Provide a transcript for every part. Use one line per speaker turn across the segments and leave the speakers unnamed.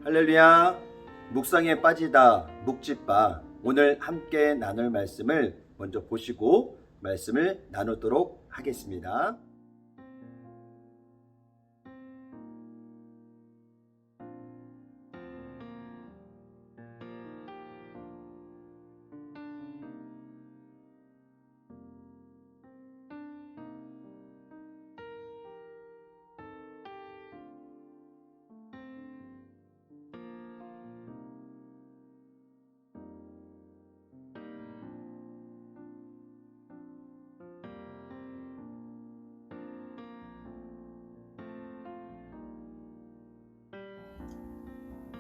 할렐루야. 묵상에 빠지다 묵집바. 오늘 함께 나눌 말씀을 먼저 보시고 말씀을 나누도록 하겠습니다.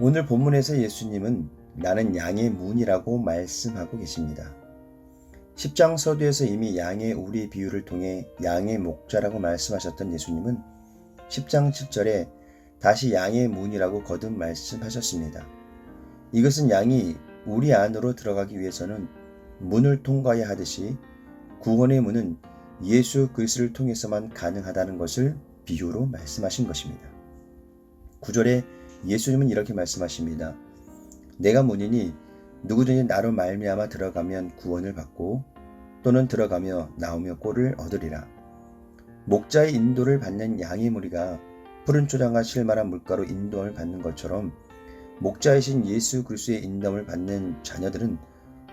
오늘 본문에서 예수님은 나는 양의 문이라고 말씀하고 계십니다. 10장 서두에서 이미 양의 우리 비유를 통해 양의 목자라고 말씀하셨던 예수님은 10장 7절에 다시 양의 문이라고 거듭 말씀하셨습니다. 이것은 양이 우리 안으로 들어가기 위해서는 문을 통과해야 하듯이 구원의 문은 예수 그리스도를 통해서만 가능하다는 것을 비유로 말씀하신 것입니다. 9절에 예수님은 이렇게 말씀하십니다. 내가 문이니 누구든지 나로 말미암아 들어가면 구원을 받고 또는 들어가며 나오며 꼴을 얻으리라. 목자의 인도를 받는 양의 무리가 푸른 초장과 실만한 물가로 인도를 받는 것처럼 목자이신 예수 그리스도의 인도를 받는 자녀들은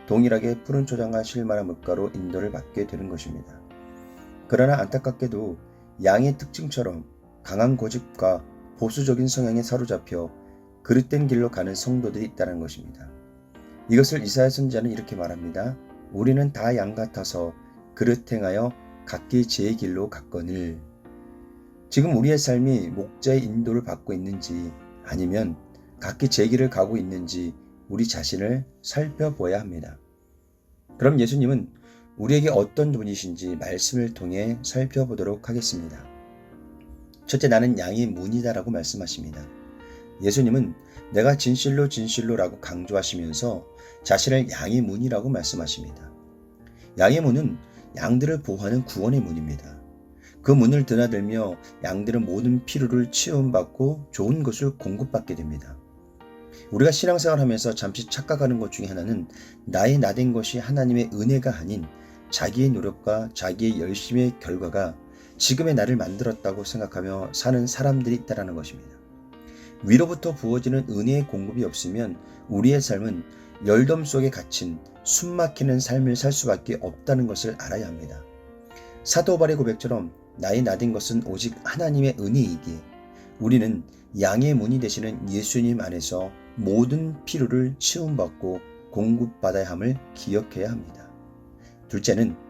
동일하게 푸른 초장과 실만한 물가로 인도를 받게 되는 것입니다. 그러나 안타깝게도 양의 특징처럼 강한 고집과 보수적인 성향에 사로잡혀 그릇된 길로 가는 성도들이 있다는 것입니다. 이것을 이사야 선지자는 이렇게 말합니다. 우리는 다 양 같아서 그릇 행하여 각기 제 길로 갔거늘. 지금 우리의 삶이 목자의 인도를 받고 있는지 아니면 각기 제 길을 가고 있는지 우리 자신을 살펴보아야 합니다. 그럼 예수님은 우리에게 어떤 분이신지 말씀을 통해 살펴보도록 하겠습니다. 첫째, 나는 양의 문이다라고 말씀하십니다. 예수님은 내가 진실로 진실로라고 강조하시면서 자신을 양의 문이라고 말씀하십니다. 양의 문은 양들을 보호하는 구원의 문입니다. 그 문을 드나들며 양들은 모든 필요를 채움받고 좋은 것을 공급받게 됩니다. 우리가 신앙생활하면서 잠시 착각하는 것 중에 하나는 나의 나된 것이 하나님의 은혜가 아닌 자기의 노력과 자기의 열심의 결과가 지금의 나를 만들었다고 생각하며 사는 사람들이 있다는 것입니다. 위로부터 부어지는 은혜의 공급이 없으면 우리의 삶은 열덤 속에 갇힌 숨막히는 삶을 살 수밖에 없다는 것을 알아야 합니다. 사도 바울의 고백처럼 나의 나된 것은 오직 하나님의 은혜이기에 우리는 양의 문이 되시는 예수님 안에서 모든 필요를 채움받고 공급받아야 함을 기억해야 합니다. 둘째는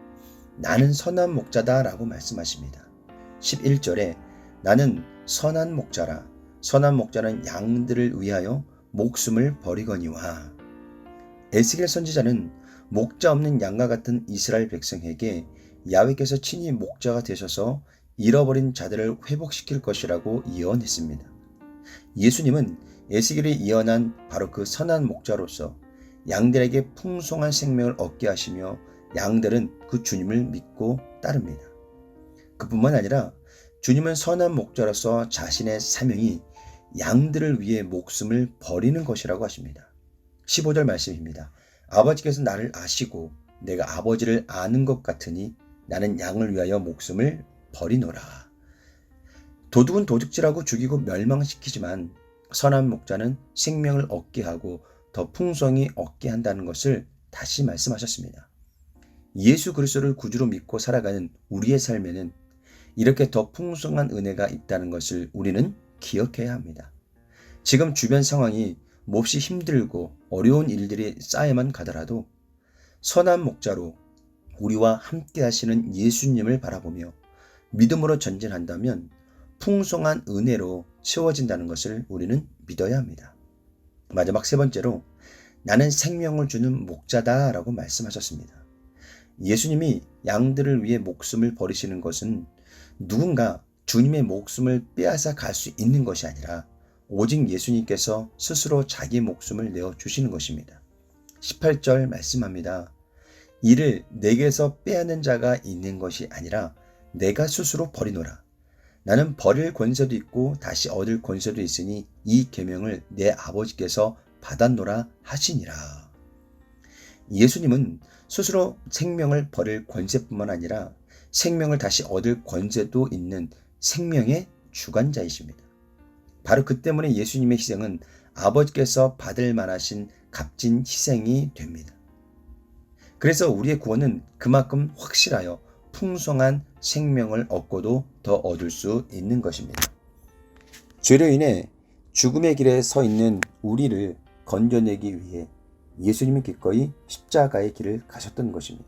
나는 선한 목자다 라고 말씀하십니다. 11절에 나는 선한 목자라. 선한 목자는 양들을 위하여 목숨을 버리거니와. 에스겔 선지자는 목자 없는 양과 같은 이스라엘 백성에게 야훼께서 친히 목자가 되셔서 잃어버린 자들을 회복시킬 것이라고 예언했습니다. 예수님은 에스겔이 예언한 바로 그 선한 목자로서 양들에게 풍성한 생명을 얻게 하시며 양들은 그 주님을 믿고 따릅니다. 그뿐만 아니라 주님은 선한 목자로서 자신의 사명이 양들을 위해 목숨을 버리는 것이라고 하십니다. 15절 말씀입니다. 아버지께서 나를 아시고 내가 아버지를 아는 것 같으니 나는 양을 위하여 목숨을 버리노라. 도둑은 도둑질하고 죽이고 멸망시키지만 선한 목자는 생명을 얻게 하고 더 풍성히 얻게 한다는 것을 다시 말씀하셨습니다. 예수 그리스도를 구주로 믿고 살아가는 우리의 삶에는 이렇게 더 풍성한 은혜가 있다는 것을 우리는 기억해야 합니다. 지금 주변 상황이 몹시 힘들고 어려운 일들이 쌓여만 가더라도 선한 목자로 우리와 함께 하시는 예수님을 바라보며 믿음으로 전진한다면 풍성한 은혜로 채워진다는 것을 우리는 믿어야 합니다. 마지막 세 번째로 나는 생명을 주는 목자다 라고 말씀하셨습니다. 예수님이 양들을 위해 목숨을 버리시는 것은 누군가 주님의 목숨을 빼앗아 갈 수 있는 것이 아니라 오직 예수님께서 스스로 자기 목숨을 내어주시는 것입니다. 18절 말씀합니다. 이를 내게서 빼앗는 자가 있는 것이 아니라 내가 스스로 버리노라. 나는 버릴 권세도 있고 다시 얻을 권세도 있으니 이 계명을 내 아버지께서 받았노라 하시니라. 예수님은 스스로 생명을 버릴 권세뿐만 아니라 생명을 다시 얻을 권세도 있는 생명의 주관자이십니다. 바로 그 때문에 예수님의 희생은 아버지께서 받을 만하신 값진 희생이 됩니다. 그래서 우리의 구원은 그만큼 확실하여 풍성한 생명을 얻고도 더 얻을 수 있는 것입니다. 죄로 인해 죽음의 길에 서 있는 우리를 건져내기 위해 예수님이 기꺼이 십자가의 길을 가셨던 것입니다.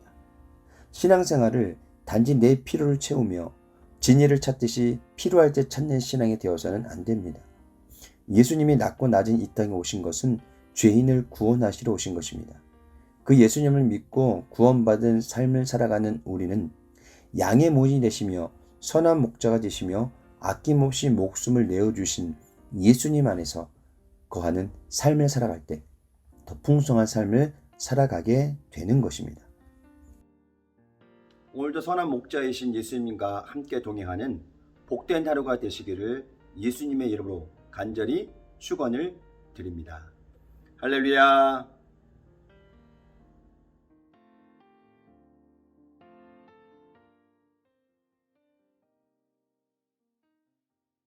신앙생활을 단지 내 필요를 채우며 진리를 찾듯이 필요할 때 찾는 신앙이 되어서는 안 됩니다. 예수님이 낮고 낮은 이 땅에 오신 것은 죄인을 구원하시러 오신 것입니다. 그 예수님을 믿고 구원받은 삶을 살아가는 우리는 양의 문이 되시며 선한 목자가 되시며 아낌없이 목숨을 내어주신 예수님 안에서 거하는 삶을 살아갈 때 더 풍성한 삶을 살아가게 되는 것입니다. 오늘도 선한 목자이신 예수님과 함께 동행하는 복된 하루가 되시기를 예수님의 이름으로 간절히 축원을 드립니다. 할렐루야.